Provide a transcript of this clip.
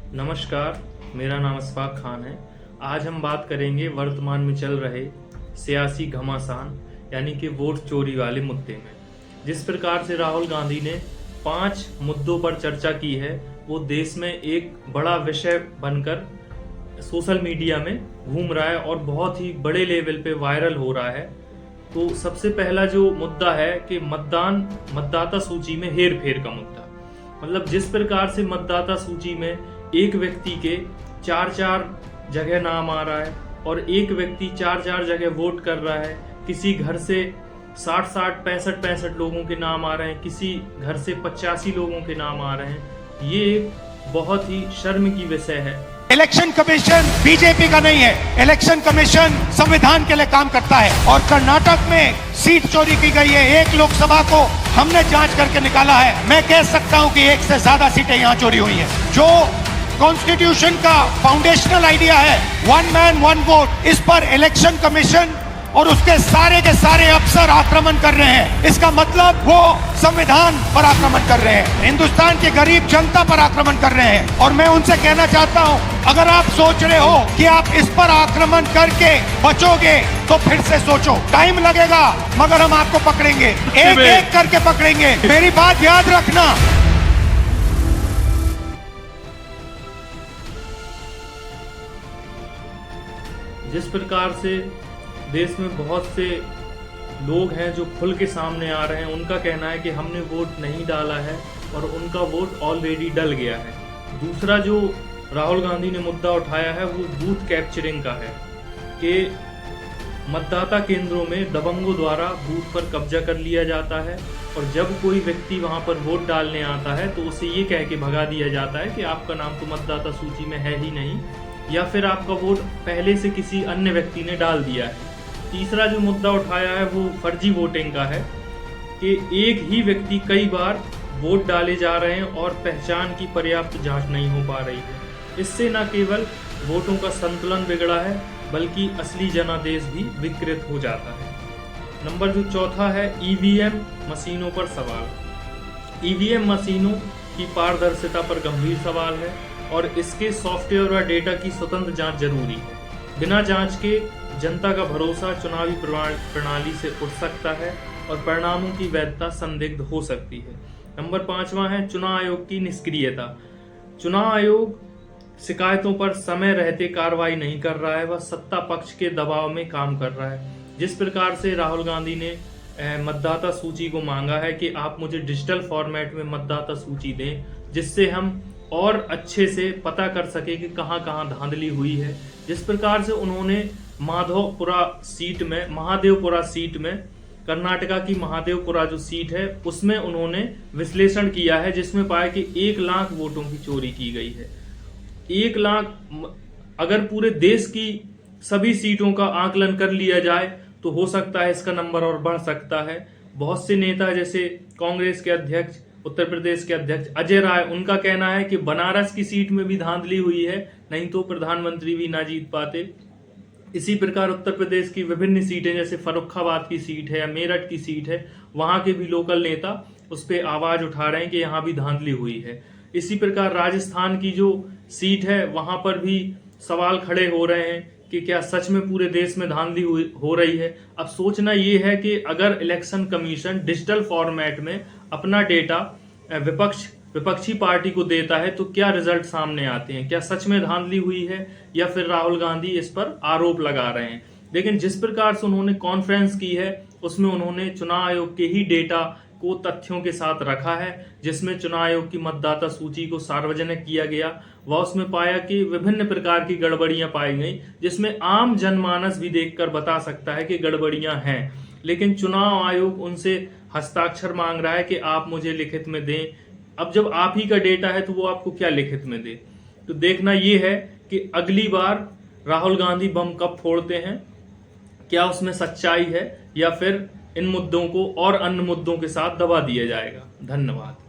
नमस्कार, मेरा नाम अशफाक खान है। आज हम बात करेंगे वर्तमान में चल रहे सियासी घमासान यानी कि वोट चोरी वाले मुद्दे में। जिस प्रकार से राहुल गांधी ने 5 मुद्दों पर चर्चा की है, वो देश में एक बड़ा विषय बनकर सोशल मीडिया में घूम रहा है और बहुत ही बड़े लेवल पे वायरल हो रहा है। तो सबसे पहला जो मुद्दा है कि मतदाता सूची में हेर फेर का मुद्दा। मतलब जिस प्रकार से मतदाता सूची में एक व्यक्ति के 4 जगह नाम आ रहा है और एक व्यक्ति 4 जगह वोट कर रहा है। किसी घर से 60 65 लोगों के नाम आ रहे हैं, किसी घर से 85 लोगों के नाम आ रहे हैं। ये एक बहुत ही शर्म की विषय है। इलेक्शन कमीशन बीजेपी का नहीं है, इलेक्शन कमीशन संविधान के लिए काम करता है। और कर्नाटक में सीट चोरी की गई है, एक लोकसभा को हमने जांच करके निकाला है। मैं कह सकता हूं कि 1 से ज्यादा सीटें यहां चोरी हुई हैं। जो कॉन्स्टिट्यूशन का फाउंडेशनल आइडिया है, 1 मैन 1 वोट, इस पर इलेक्शन कमीशन और उसके सारे अफसर आक्रमण कर रहे हैं। इसका मतलब वो संविधान पर आक्रमण कर रहे हैं, हिंदुस्तान की गरीब जनता पर आक्रमण कर रहे हैं। और मैं उनसे कहना चाहता हूं, अगर आप सोच रहे हो कि आप इस पर आक्रमण करके बचोगे तो फिर से सोचो। टाइम लगेगा मगर हम आपको पकड़ेंगे, एक एक करके पकड़ेंगे। मेरी बात याद रखना। जिस प्रकार से देश में बहुत से लोग हैं जो खुल के सामने आ रहे हैं, उनका कहना है कि हमने वोट नहीं डाला है और उनका वोट ऑलरेडी डल गया है। दूसरा जो राहुल गांधी ने मुद्दा उठाया है वो बूथ कैप्चरिंग का है कि मतदाता केंद्रों में दबंगों द्वारा बूथ पर कब्जा कर लिया जाता है और जब कोई व्यक्ति वहां पर वोट डालने आता है तो उसे ये कह के भगा दिया जाता है कि आपका नाम तो मतदाता सूची में है ही नहीं, या फिर आपका वोट पहले से किसी अन्य व्यक्ति ने डाल दिया है। तीसरा जो मुद्दा उठाया है वो फर्जी वोटिंग का है कि एक ही व्यक्ति कई बार वोट डाले जा रहे हैं और पहचान की पर्याप्त जांच नहीं हो पा रही है। इससे न केवल वोटों का संतुलन बिगड़ा है बल्कि असली जनादेश भी विकृत हो जाता है। नंबर जो चौथा है, ईवीएम मशीनों पर सवाल। ईवीएम मशीनों की पारदर्शिता पर गंभीर सवाल है और इसके सॉफ्टवेयर और डेटा की स्वतंत्र जांच जरूरी है। बिना जांच के जनता का भरोसा चुनावी प्रणाली से उठ सकता है और परिणामों की वैधता संदिग्ध हो सकती है। नंबर 5वां है, चुनाव आयोग की निष्क्रियता। चुनाव आयोग शिकायतों पर समय रहते कार्रवाई नहीं कर रहा है, वह सत्ता पक्ष के दबाव में काम कर रहा है। जिस प्रकार से राहुल गांधी ने मतदाता सूची को मांगा है कि आप मुझे डिजिटल फॉर्मेट में मतदाता सूची दें, जिससे हम और अच्छे से पता कर सके कि कहां कहां धांधली हुई है। जिस प्रकार से उन्होंने महादेवपुरा सीट में कर्नाटका की महादेवपुरा जो सीट है उसमें उन्होंने विश्लेषण किया है, जिसमें पाया कि 1 लाख वोटों की चोरी की गई है। 1 लाख, अगर पूरे देश की सभी सीटों का आकलन कर लिया जाए तो हो सकता है इसका नंबर और बढ़ सकता है। बहुत से नेता जैसे कांग्रेस के अध्यक्ष, उत्तर प्रदेश के अध्यक्ष अजय राय, उनका कहना है कि बनारस की सीट में भी धांधली हुई है, नहीं तो प्रधानमंत्री भी ना जीत पाते। इसी प्रकार उत्तर प्रदेश की विभिन्न सीटें जैसे फर्रुखाबाद की सीट है या मेरठ की सीट है, वहां के भी लोकल नेता उस पर आवाज उठा रहे हैं कि यहाँ भी धांधली हुई है। इसी प्रकार राजस्थान की जो सीट है वहां पर भी सवाल खड़े हो रहे हैं कि क्या सच में पूरे देश में धांधली हो रही है। अब सोचना ये है कि अगर इलेक्शन कमीशन डिजिटल फॉर्मेट में अपना डेटा विपक्षी पार्टी को देता है तो क्या रिजल्ट सामने आते हैं, क्या सच में धांधली हुई है या फिर राहुल गांधी इस पर आरोप लगा रहे हैं। लेकिन जिस प्रकार से उन्होंने कॉन्फ्रेंस की है उसमें उन्होंने चुनाव आयोग के ही डेटा को तथ्यों के साथ रखा है, जिसमें चुनाव आयोग की मतदाता सूची को सार्वजनिक किया गया। वह उसमें पाया कि विभिन्न प्रकार की गड़बड़ियां पाई गई, जिसमें आम जनमानस भी देखकर बता सकता है कि गड़बड़ियां हैं। लेकिन चुनाव आयोग उनसे हस्ताक्षर मांग रहा है कि आप मुझे लिखित में दें। अब जब आप ही का डेटा है तो वो आपको क्या लिखित में दे। तो देखना ये है कि अगली बार राहुल गांधी बम कब फोड़ते हैं, क्या उसमें सच्चाई है या फिर इन मुद्दों को और अन्य मुद्दों के साथ दबा दिया जाएगा। धन्यवाद।